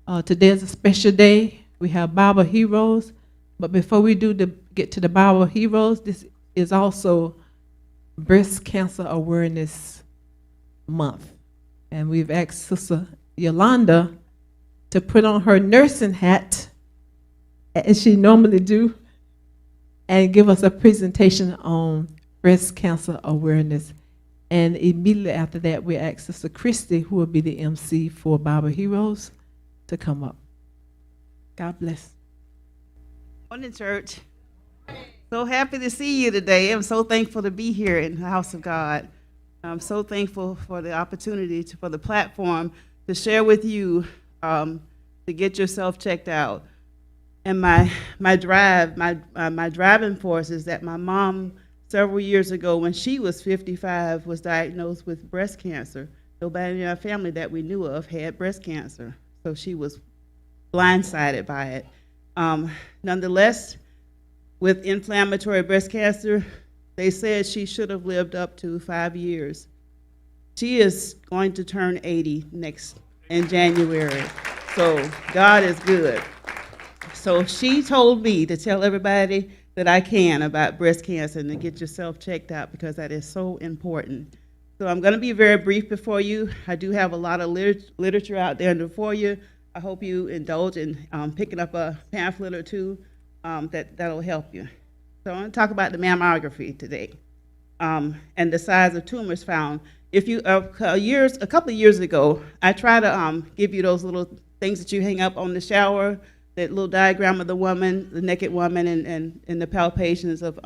Today is a special day. We have Bible Heroes. But before we get to the Bible Heroes, this is also Breast Cancer Awareness Month. And we've asked Sister Yolanda to put on her nursing hat, as she normally do, and give us a presentation on breast cancer awareness. And immediately after that, we ask Sister Christy, who will be the MC for Bible Heroes, to come up. God bless. Morning, church. So happy to see you today. I'm so thankful to be here in the house of God. I'm so thankful for the opportunity, for the platform to share with you, to get yourself checked out. And my driving force is that my mom, several years ago, when she was 55, was diagnosed with breast cancer. Nobody in our family that we knew of had breast cancer, so she was blindsided by it. Nonetheless, with inflammatory breast cancer, they said she should have lived up to 5 years. She is going to turn 80 next in January, so God is good. So she told me to tell everybody that I can about breast cancer and to get yourself checked out, because that is so important. So I'm going to be very brief before you. I do have a lot of literature out there for you. I hope you indulge in picking up a pamphlet or two that'll help you. So I'm going to talk about the mammography today, and the size of tumors found. If you a couple of years ago, I tried to give you those little things that you hang up on the shower, that little diagram of the woman, the naked woman, and the palpations of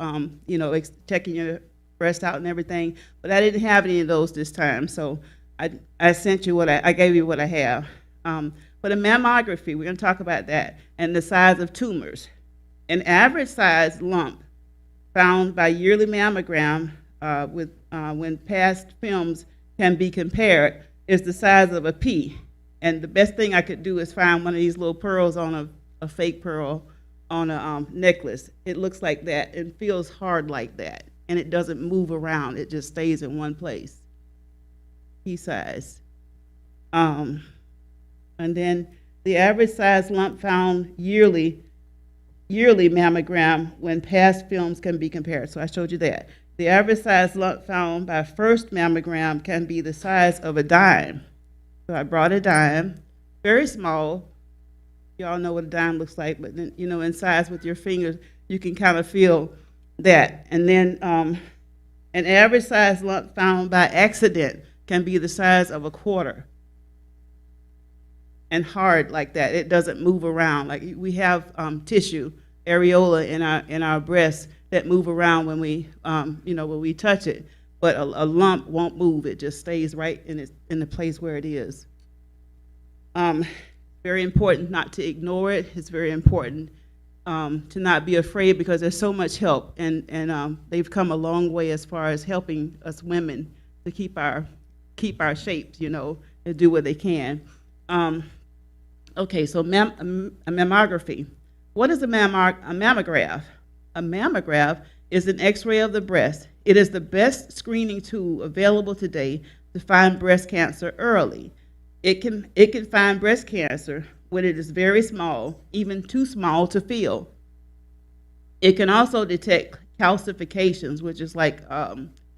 checking your breast out and everything. But I didn't have any of those this time, so I sent you I gave you what I have. For the mammography, we're going to talk about that, and the size of tumors. An average size lump found by yearly mammogram when past films can be compared is the size of a pea. And the best thing I could do is find one of these little pearls on a fake pearl on a necklace. It looks like that and feels hard like that, and it doesn't move around. It just stays in one place. Pea size. And then the average size lump found yearly mammogram when past films can be compared. So I showed you that. The average size lump found by first mammogram can be the size of a dime. So I brought a dime, very small. You all know what a dime looks like, but then, in size with your fingers, you can kind of feel that. And then an average size lump found by accident can be the size of a quarter, and hard like that. It doesn't move around. Like we have tissue, areola in our breasts that move around when we when we touch it. But a lump won't move. It just stays right in the place where it is. Very important not to ignore it. It's very important to not be afraid, because there's so much help, and they've come a long way as far as helping us women to keep our shapes, and do what they can. Okay, so a mammography. What is a mammograph? A mammograph is an X-ray of the breast. It is the best screening tool available today to find breast cancer early. It can find breast cancer when it is very small, even too small to feel. It can also detect calcifications, which is like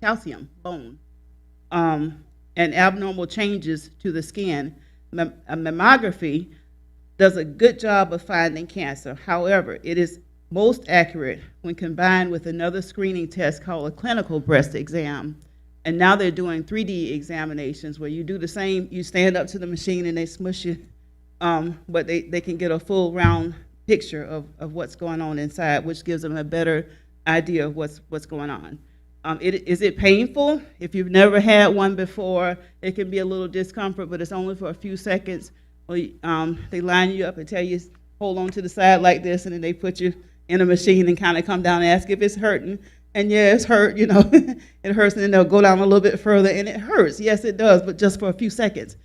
calcium, bone, and abnormal changes to the skin. A mammography does a good job of finding cancer. However, it is most accurate when combined with another screening test called a clinical breast exam. And now they're doing 3D examinations where you do the same, you stand up to the machine and they smush you, but they can get a full round picture of what's going on inside, which gives them a better idea of what's going on. Is it painful? If you've never had one before, it can be a little discomfort, but it's only for a few seconds. They line you up and tell you, hold on to the side like this, and then they put you in a machine and kind of come down and ask if it's hurting. And yeah, it's hurt, it hurts, and then they'll go down a little bit further, and it hurts. Yes, it does, but just for a few seconds.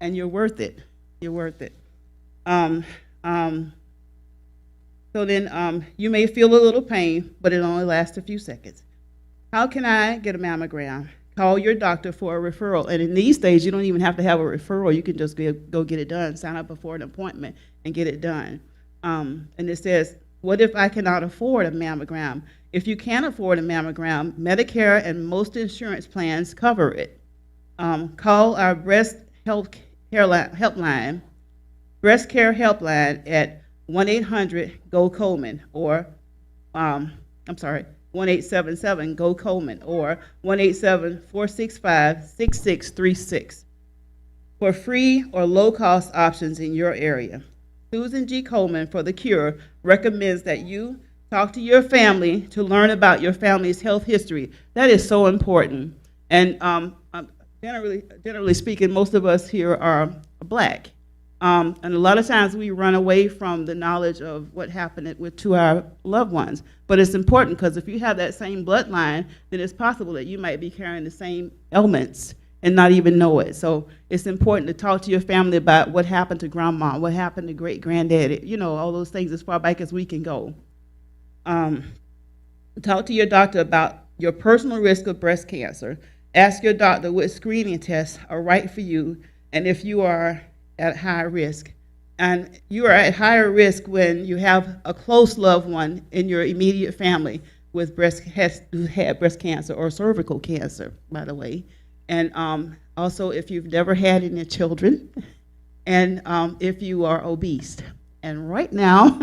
And you're worth it. You're worth it. So then you may feel a little pain, but it only lasts a few seconds. How can I get a mammogram? Call your doctor for a referral. And in these days, you don't even have to have a referral. You can just go get it done, sign up before an appointment and get it done. And it says, what if I cannot afford a mammogram? If you can't afford a mammogram, Medicare and most insurance plans cover it. Call our breast health care helpline, breast care helpline at 1-800-GO-COLMAN or, 1-877-GO-COLMAN or 1-877-465-6636 for free or low-cost options in your area. Susan G. Coleman for the Cure recommends that you talk to your family to learn about your family's health history. That is so important. And generally speaking, most of us here are Black. And a lot of times we run away from the knowledge of what happened to our loved ones. But it's important because if you have that same bloodline, then it's possible that you might be carrying the same ailments and not even know it. So it's important to talk to your family about what happened to grandma, what happened to great-granddaddy, all those things as far back as we can go. Talk to your doctor about your personal risk of breast cancer. Ask your doctor what screening tests are right for you and if you are at high risk. And you are at higher risk when you have a close loved one in your immediate family with who had breast cancer or cervical cancer, by the way. And also if you've never had any children, and if you are obese. And right now,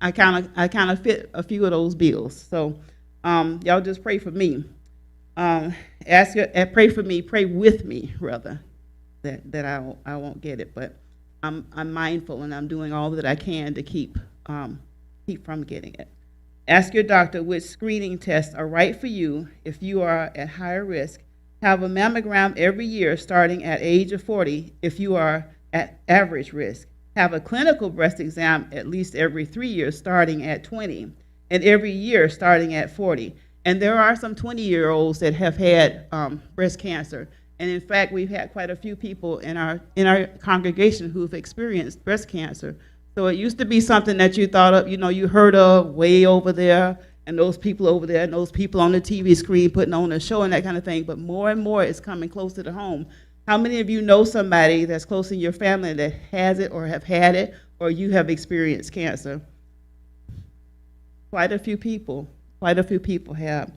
I kind of fit a few of those bills. So y'all just pray for me. Pray for me, pray with me rather, that I won't get it. But I'm mindful and I'm doing all that I can to keep from getting it. Ask your doctor which screening tests are right for you if you are at higher risk. Have a mammogram every year starting at age of 40 if you are at average risk. Have a clinical breast exam at least every 3 years starting at 20 and every year starting at 40. And there are some 20-year-olds that have had breast cancer. And in fact, we've had quite a few people in our congregation who've experienced breast cancer. So it used to be something that you thought of, you heard of way over there, and those people over there, and those people on the TV screen putting on a show and that kind of thing. But more and more it's coming closer to home. How many of you know somebody that's close in your family that has it or have had it, or you have experienced cancer? Quite a few people have.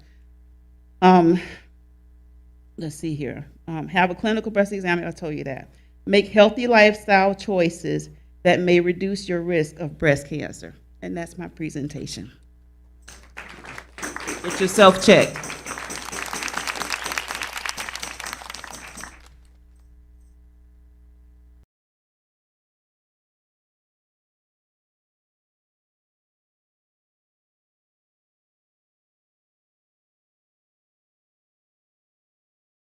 Let's see here. Have a clinical breast exam, I'll tell you that. Make healthy lifestyle choices that may reduce your risk of breast cancer. And that's my presentation. Get yourself checked.